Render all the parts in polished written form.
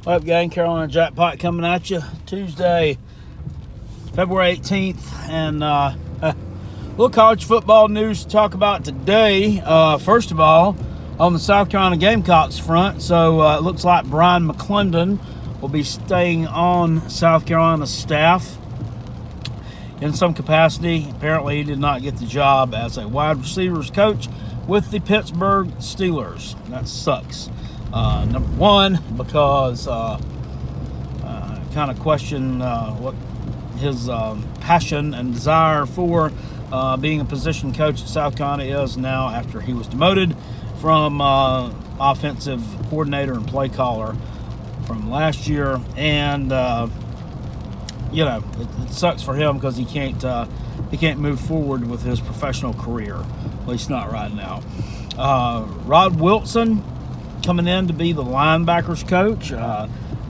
What up, gang? Carolina Jackpot coming at you Tuesday, February 18th. And a little college football news to talk about today. First of all, on the South Carolina Gamecocks front, so it looks like Brian McClendon will be staying on South Carolina's staff in some capacity. Apparently, he did not get the job as a wide receivers coach with the Pittsburgh Steelers. That sucks. Number one, because kind of question what his passion and desire for being a position coach at South Carolina is now after he was demoted from offensive coordinator and play caller from last year. And it sucks for him because he can't move forward with his professional career, at least not right now. Rod Wilson coming in to be the linebackers coach,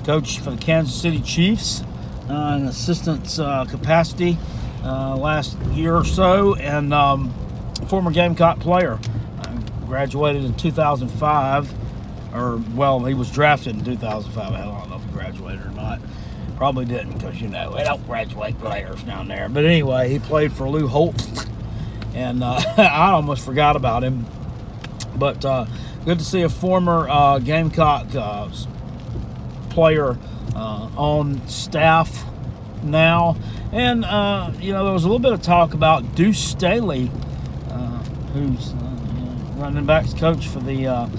coach for the Kansas City Chiefs in assistant's capacity last year or so, and former Gamecock player. Graduated in 2005, he was drafted in 2005. I don't know if he graduated or not. Probably didn't, because, they don't graduate players down there. But anyway, he played for Lou Holt, and I almost forgot about him. But good to see a former Gamecock player on staff now. And, there was a little bit of talk about Deuce Staley, who's running backs coach for the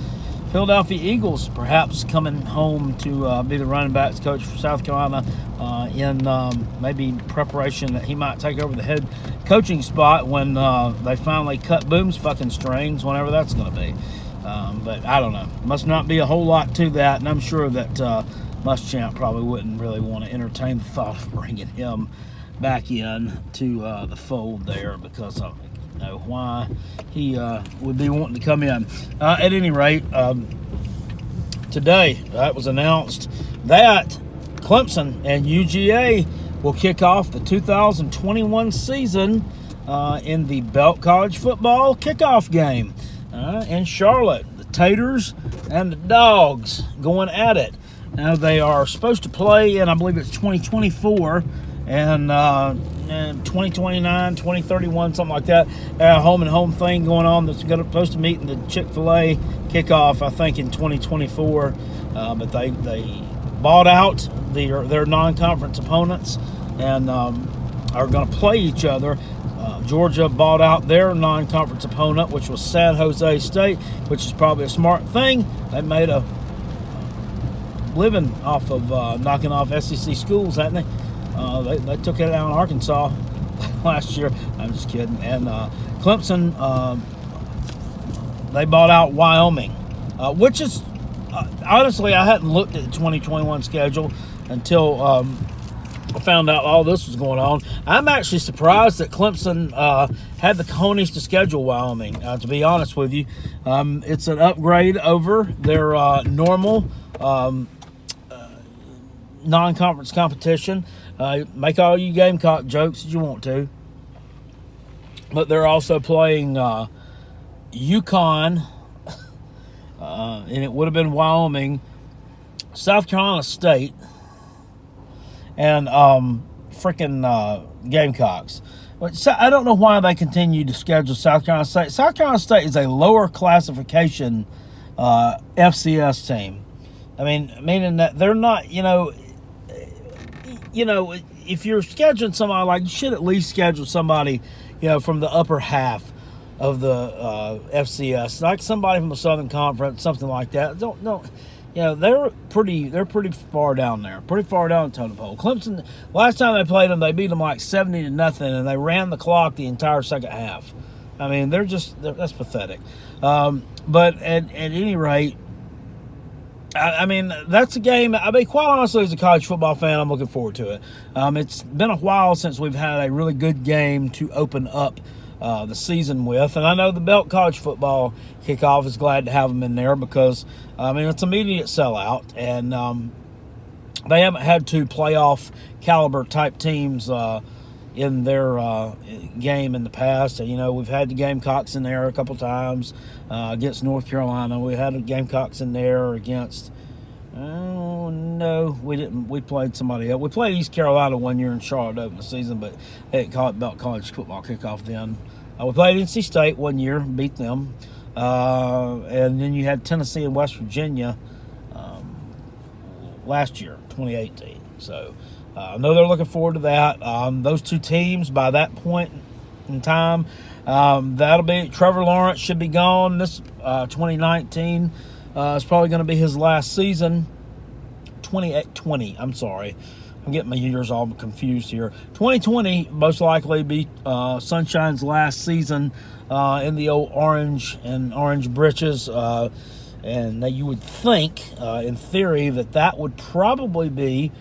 Philadelphia Eagles, perhaps coming home to be the running backs coach for South Carolina in maybe preparation that he might take over the head coaching spot when they finally cut Boom's fucking strings, whenever that's going to be. But I don't know. Must not be a whole lot to that, and I'm sure that Muschamp probably wouldn't really want to entertain the thought of bringing him back in to the fold there, because of why he would be wanting to come in. At any rate, today it was announced that Clemson and UGA will kick off the 2021 season in the Belt College Football kickoff game in Charlotte. The Taters and the Dogs going at it. Now, they are supposed to play in, I believe it's 2024 and 2029, 2031, something like that. Home and home thing going on that's supposed to meet in the Chick-fil-A kickoff, I think, in 2024. But they bought out their non-conference opponents and are going to play each other. Georgia bought out their non-conference opponent, which was San Jose State, which is probably a smart thing. They made a living off of knocking off SEC schools, hadn't they? They took it out in Arkansas last year. I'm just kidding. And Clemson, they bought out Wyoming, which is, honestly, I hadn't looked at the 2021 schedule until I found out all this was going on. I'm actually surprised that Clemson had the cojones to schedule Wyoming, to be honest with you. It's an upgrade over their normal non-conference competition. Make all you Gamecock jokes that you want to. But they're also playing UConn, and it would have been Wyoming, South Carolina State, and Gamecocks. I don't know why they continue to schedule South Carolina State. South Carolina State is a lower classification FCS team. I mean, meaning that they're not, if you're scheduling somebody, like, you should at least schedule somebody, from the upper half of the FCS, like somebody from the Southern Conference, something like that. They're pretty far down there, pretty far down the totem pole. Clemson, last time they played them, they beat them like 70-0, and they ran the clock the entire second half. I mean, that's pathetic. But at any rate, I mean, that's a game. I mean, quite honestly, as a college football fan, I'm looking forward to it. It's been a while since we've had a really good game to open up the season with. And I know the Belt College Football kickoff is glad to have them in there because, it's immediate sellout. And they haven't had two playoff caliber type teams in their game in the past. We've had the Gamecocks in there a couple times against North Carolina. We had the Gamecocks in there against Oh, no, we didn't. We played somebody else. We played East Carolina one year in Charlotte to open the season, but they didn't call it about college football kickoff then. We played NC State one year, beat them. And then you had Tennessee and West Virginia last year, 2018. So I know they're looking forward to that. Those two teams, by that point in time, that'll be Trevor Lawrence should be gone. This 2019 is probably going to be his last season. 2020, I'm sorry. I'm getting my years all confused here. 2020 most likely be Sunshine's last season in the old orange and orange britches. And you would think, in theory, that would probably be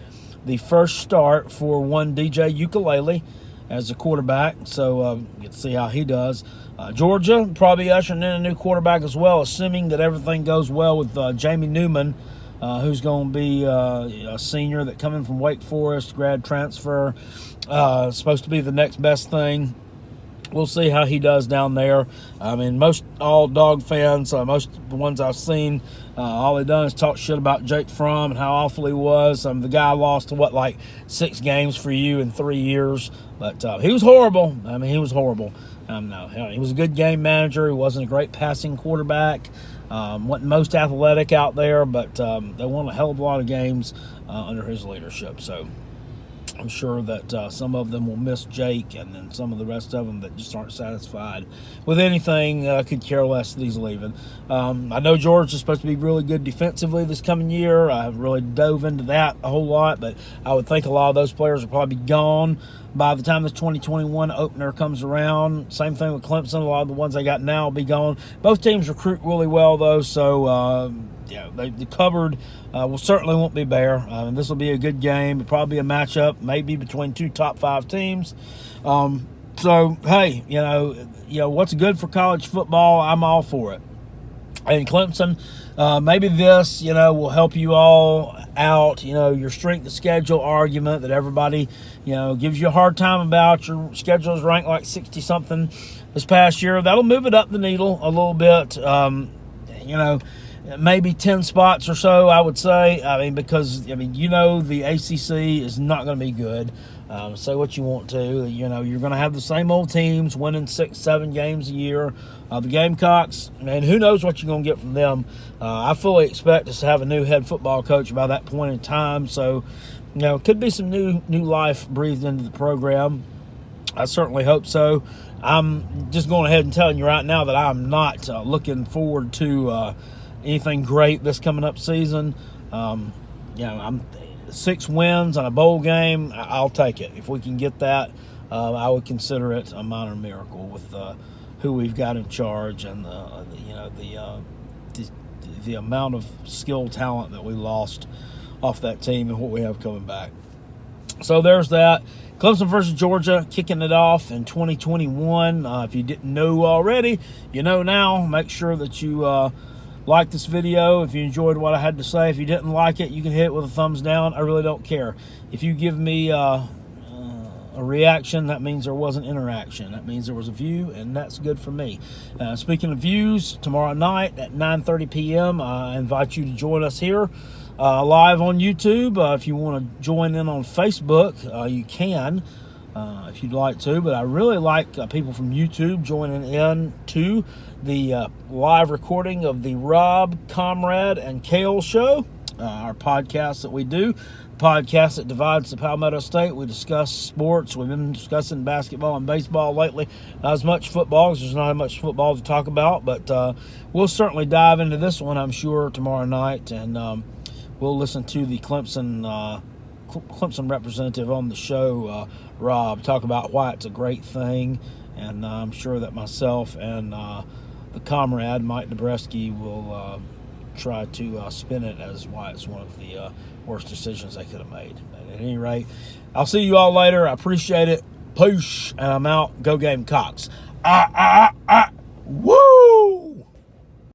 the first start for one DJ Ukulele as a quarterback. So you can see how he does. Georgia probably ushering in a new quarterback as well, assuming that everything goes well with Jamie Newman, who's going to be a senior that coming from Wake Forest, grad transfer, supposed to be the next best thing. We'll see how he does down there. I mean, most all dog fans, most of the ones I've seen, all they done is talk shit about Jake Fromm and how awful he was. The guy lost to, 6 games for you in 3 years. But he was horrible. I mean, he was horrible. No, he was a good game manager. He wasn't a great passing quarterback. Wasn't most athletic out there, but they won a hell of a lot of games under his leadership. So I'm sure that some of them will miss Jake, and then some of the rest of them that just aren't satisfied with anything could care less that he's leaving. I know George is supposed to be really good defensively this coming year. I haven't really dove into that a whole lot, but I would think a lot of those players will probably be gone by the time this 2021 opener comes around. Same thing with Clemson. A lot of the ones they got now will be gone. Both teams recruit really well, though, so the cupboard certainly won't be bare. This will be a good game. It'll probably be a matchup, maybe between two top 5 teams. So hey, what's good for college football? I'm all for it. And Clemson, maybe this, will help you all out. Your strength of schedule argument that everybody, gives you a hard time about. Your schedule is ranked like 60-something this past year. That'll move it up the needle a little bit. Maybe 10 spots or so, I would say. Because the ACC is not going to be good. Say what you want to. You're going to have the same old teams winning 6-7 games a year. The Gamecocks, man, who knows what you're going to get from them. I fully expect us to have a new head football coach by that point in time. So, could be some new life breathed into the program. I certainly hope so. I'm just going ahead and telling you right now that I'm not looking forward to anything great this coming up season. I'm 6 wins on a bowl game. I'll take it. If we can get that, I would consider it a minor miracle with who we've got in charge and the amount of skill talent that we lost off that team and what we have coming back. So there's that. Clemson versus Georgia kicking it off in 2021. If you didn't know already, you know now. Make sure that you like this video. If you enjoyed what I had to say, if you didn't like it, you can hit it with a thumbs down. I really don't care. If you give me a reaction, that means there was an interaction. That means there was a view, and that's good for me. Speaking of views, tomorrow night at 9:30 p.m., I invite you to join us here live on YouTube. If you want to join in on Facebook, you can if you'd like to, but I really like people from YouTube joining in to the live recording of the Rob, Comrade, and Kale Show, our podcast that we do. Podcast that divides the Palmetto State. We discuss sports. We've been discussing basketball and baseball lately. Not as much football, because there's not much football to talk about, but we'll certainly dive into this one, I'm sure, tomorrow night, and we'll listen to the Clemson representative on the show, Rob, talk about why it's a great thing, and I'm sure that myself and the comrade, Mike Dabreski, will try to spin it as why it's one of the worst decisions they could have made. But at any rate, I'll see you all later. I appreciate it. Peace, and I'm out. Go Gamecocks. Woo!